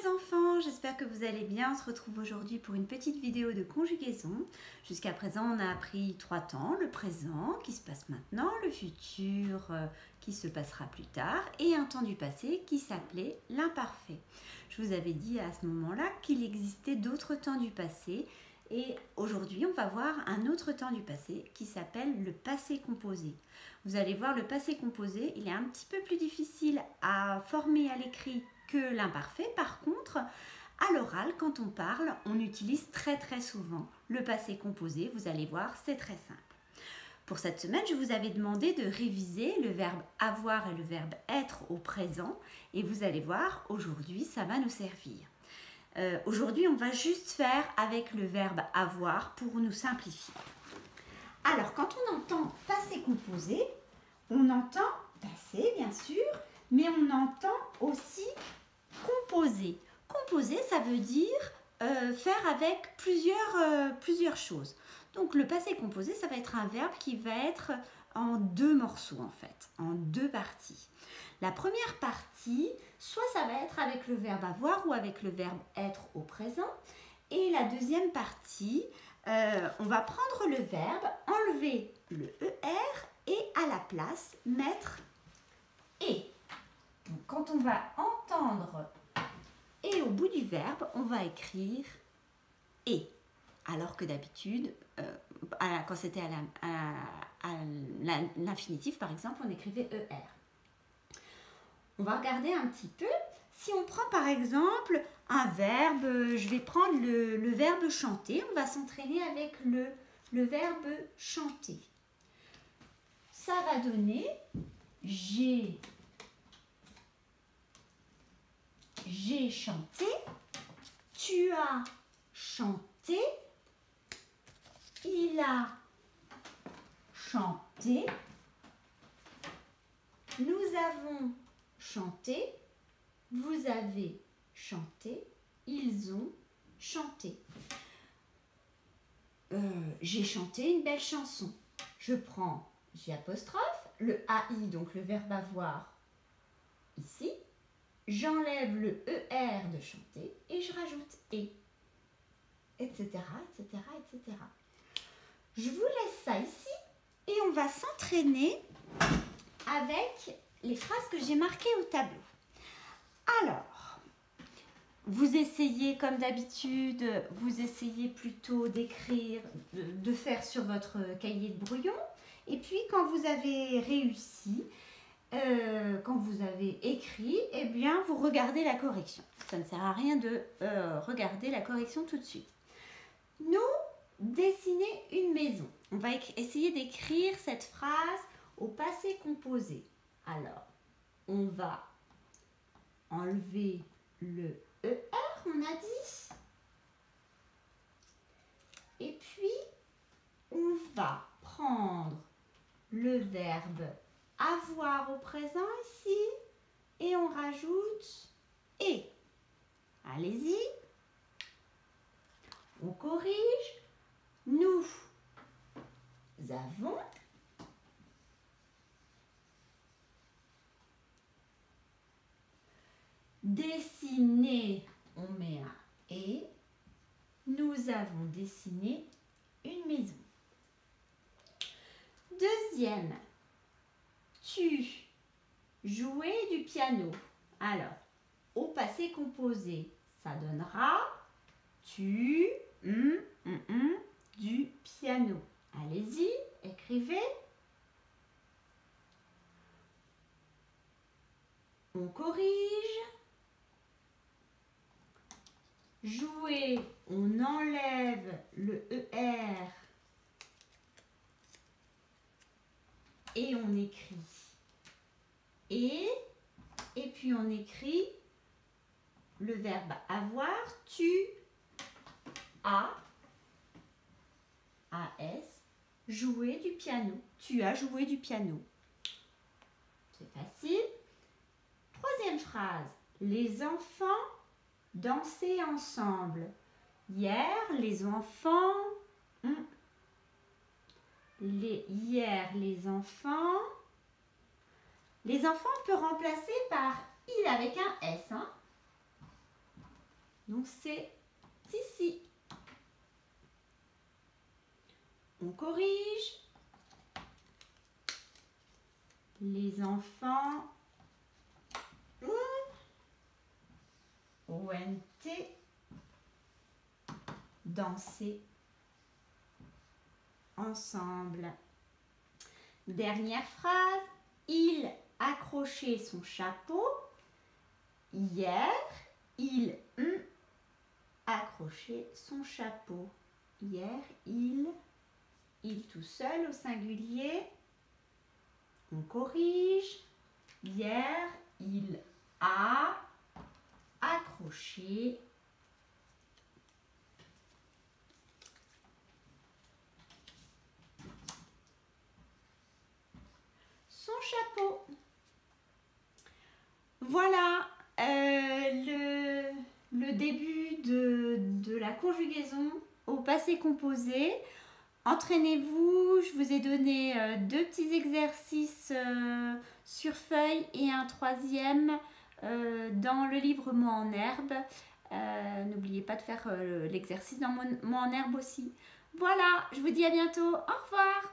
les enfants, j'espère que vous allez bien. On se retrouve aujourd'hui pour une petite vidéo de conjugaison. Jusqu'à présent, on a appris 3 temps, le présent qui se passe maintenant, le futur qui se passera plus tard et un temps du passé qui s'appelait l'imparfait. Je vous avais dit à ce moment-là qu'il existait d'autres temps du passé et aujourd'hui, on va voir un autre temps du passé qui s'appelle le passé composé. Vous allez voir, le passé composé, il est un petit peu plus difficile à former à l'écrit que l'imparfait. Par contre, à l'oral, quand on parle, on utilise très souvent le passé composé. Vous allez voir, c'est très simple. Pour cette semaine, je vous avais demandé de réviser le verbe avoir et le verbe être au présent. Et vous allez voir, aujourd'hui, ça va nous servir. Aujourd'hui, on va juste faire avec le verbe avoir pour nous simplifier. Alors, quand on entend passé composé, on entend passé, bien sûr, mais on entend aussi composer. Composer, ça veut dire faire avec plusieurs choses. Donc, le passé composé, ça va être un verbe qui va être en 2 morceaux, en fait, en 2 parties. La première partie, soit ça va être avec le verbe avoir ou avec le verbe être au présent. Et la deuxième partie, on va prendre le verbe, enlever le ER et à la place mettre et. Donc, quand on va entendre et au bout du verbe, on va écrire et. Alors que d'habitude, quand c'était à l'infinitif, par exemple, on écrivait ER. On va regarder un petit peu. Si on prend par exemple un verbe, je vais prendre le verbe chanter, on va s'entraîner avec le verbe chanter. Ça va donner j'ai chanté, tu as chanté, il a chanté, nous avons chanté, vous avez chanté, ils ont chanté. J'ai chanté une belle chanson. Je prends J', le AI, donc le verbe avoir, ici. J'enlève le ER de chanter et je rajoute et, etc., etc., etc. Je vous laisse ça ici et on va s'entraîner avec les phrases que j'ai marquées au tableau. Alors, vous essayez comme d'habitude, vous essayez plutôt d'écrire, de faire sur votre cahier de brouillon. Et puis quand vous avez réussi, quand vous avez écrit, eh bien vous regardez la correction. Ça ne sert à rien de regarder la correction tout de suite. Nous, dessiner une maison. On va essayer d'écrire cette phrase au passé composé. Alors, on va enlever le ER, on a dit. Et puis, on va prendre le verbe avoir au présent ici et on rajoute et. Allez-y. On corrige. Nous avons dessiné, on met un et. Nous avons dessiné une maison. Deuxième, tu jouais du piano. Alors, au passé composé, ça donnera tu du piano. Allez-y, écrivez. On corrige. Jouer, on enlève le ER et on écrit et puis on écrit le verbe avoir, tu as, joué du piano. Tu as joué du piano. C'est facile. Troisième phrase, les enfants dansaient ensemble. Hier, les enfants... Hier, les enfants... Les enfants, on peut remplacer par il avec un S. Hein. Donc c'est ici. On corrige. Les enfants ONT danser ensemble. Dernière phrase. Il accrochait son chapeau. Hier, il accrochait son chapeau. Hier, il tout seul au singulier. On corrige. Hier, il a accroché son chapeau. Voilà le début de la conjugaison au passé composé. Entraînez-vous, je vous ai donné 2 petits exercices sur feuille et un 3e dans le livre Mots en herbe. N'oubliez pas de faire l'exercice dans Mots en herbe aussi. Voilà, je vous dis à bientôt. Au revoir.